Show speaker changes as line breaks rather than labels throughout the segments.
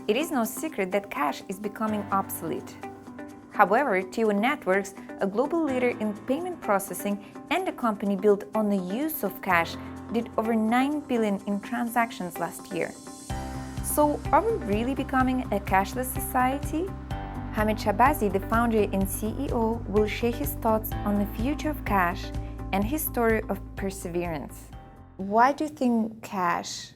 It is no secret that cash is becoming obsolete. However, TIO Networks, a global leader in payment processing and a company built on the use of cash, did over 9 billion in transactions last year. So, are we really becoming a cashless society? Hamid Shabazi, the founder and CEO, will share his thoughts on the future of cash and his story of perseverance. Why do you think cash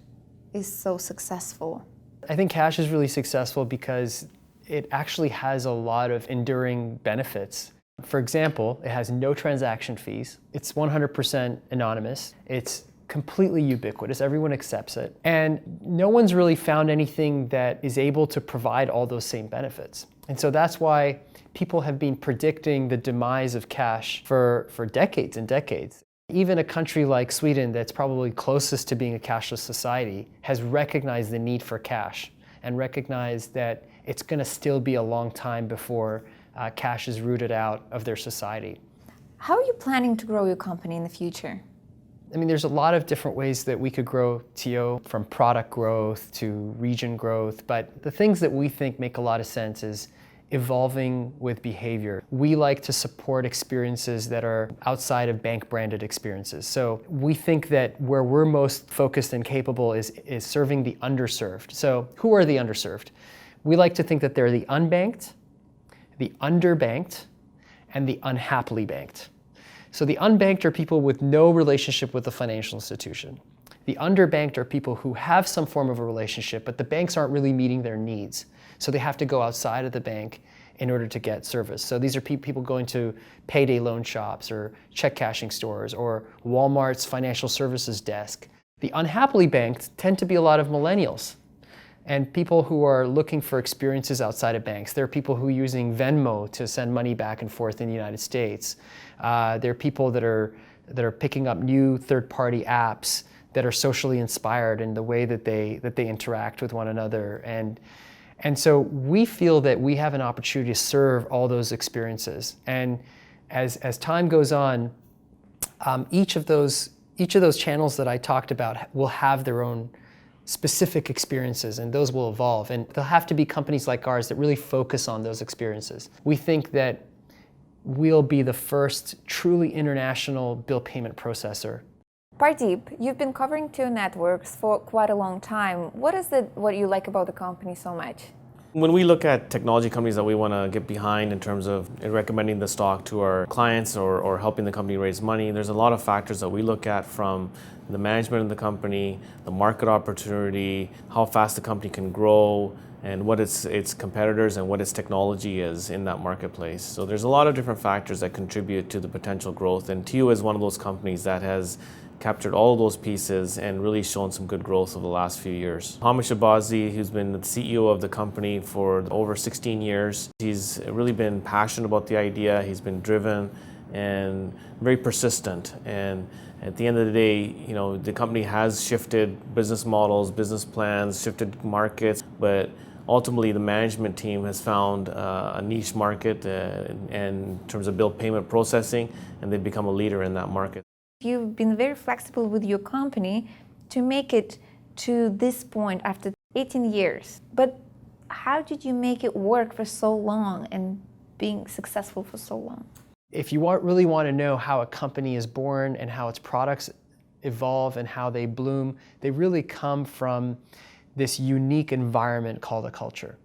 is so successful?
I think cash is really successful because it actually has a lot of enduring benefits. For example, it has no transaction fees. It's 100% anonymous. It's completely ubiquitous. Everyone accepts it. And no one's really found anything that is able to provide all those same benefits. And so that's why people have been predicting the demise of cash for decades and decades. Even a country like Sweden, that's probably closest to being a cashless society, has recognized the need for cash and recognized that it's going to still be a long time before cash is rooted out of their society.
How are you planning to grow your company in the future?
I mean, there's a lot of different ways that we could grow TIO, from product growth to region growth, but the things that we think make a lot of sense is evolving with behavior. We like to support experiences that are outside of bank-branded experiences. So we think that where we're most focused and capable is serving the underserved. So who are the underserved? We like to think that they're the unbanked, the underbanked, and the unhappily banked. So the unbanked are people with no relationship with the financial institution. The underbanked are people who have some form of a relationship, but the banks aren't really meeting their needs. So they have to go outside of the bank in order to get service. So these are people going to payday loan shops or check cashing stores or Walmart's financial services desk. The unhappily banked tend to be a lot of millennials and people who are looking for experiences outside of banks. There are people who are using Venmo to send money back and forth in the United States. There are people that are picking up new third-party apps that are socially inspired in the way that they interact with one another. And so we feel that we have an opportunity to serve all those experiences. And as time goes on, each of those channels that I talked about will have their own specific experiences, and those will evolve. And there'll have to be companies like ours that really focus on those experiences. We think that we'll be the first truly international bill payment processor.
Pardeep, you've been covering TIO Networks for quite a long time. What you like about the company so much?
When we look at technology companies that we want to get behind in terms of recommending the stock to our clients or helping the company raise money, there's a lot of factors that we look at, from the management of the company, the market opportunity, how fast the company can grow, and what its competitors and what its technology is in that marketplace. So there's a lot of different factors that contribute to the potential growth, and TIO is one of those companies that has captured all of those pieces and really shown some good growth over the last few years. Hamid Shabazi, who's been the CEO of the company for over 16 years, he's really been passionate about the idea. He's been driven and very persistent. And at the end of the day, the company has shifted business models, business plans, shifted markets, but ultimately the management team has found a niche market in terms of bill payment processing, and they've become a leader in that market.
You've been very flexible with your company to make it to this point after 18 years. But how did you make it work for so long and being successful for so long?
If you really want to know how a company is born and how its products evolve and how they bloom, they really come from this unique environment called a culture.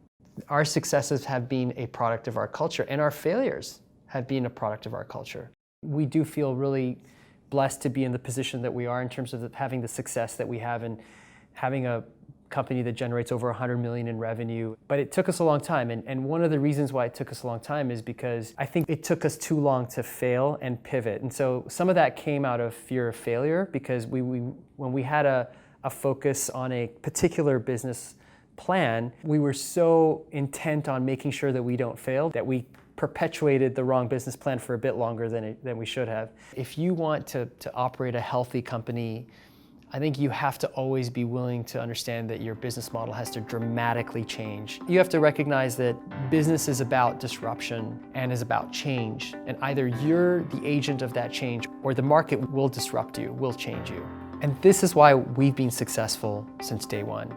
Our successes have been a product of our culture, and our failures have been a product of our culture. We do feel really blessed to be in the position that we are in terms of having the success that we have and having a company that generates over 100 million in revenue. But it took us a long time, and one of the reasons why it took us a long time is because I think it took us too long to fail and pivot. And so some of that came out of fear of failure, because when we had a focus on a particular business plan, we were so intent on making sure that we don't fail that we perpetuated the wrong business plan for a bit longer than we should have. If you want to operate a healthy company, I think you have to always be willing to understand that your business model has to dramatically change. You have to recognize that business is about disruption and is about change. And either you're the agent of that change or the market will disrupt you, will change you. And this is why we've been successful since day one.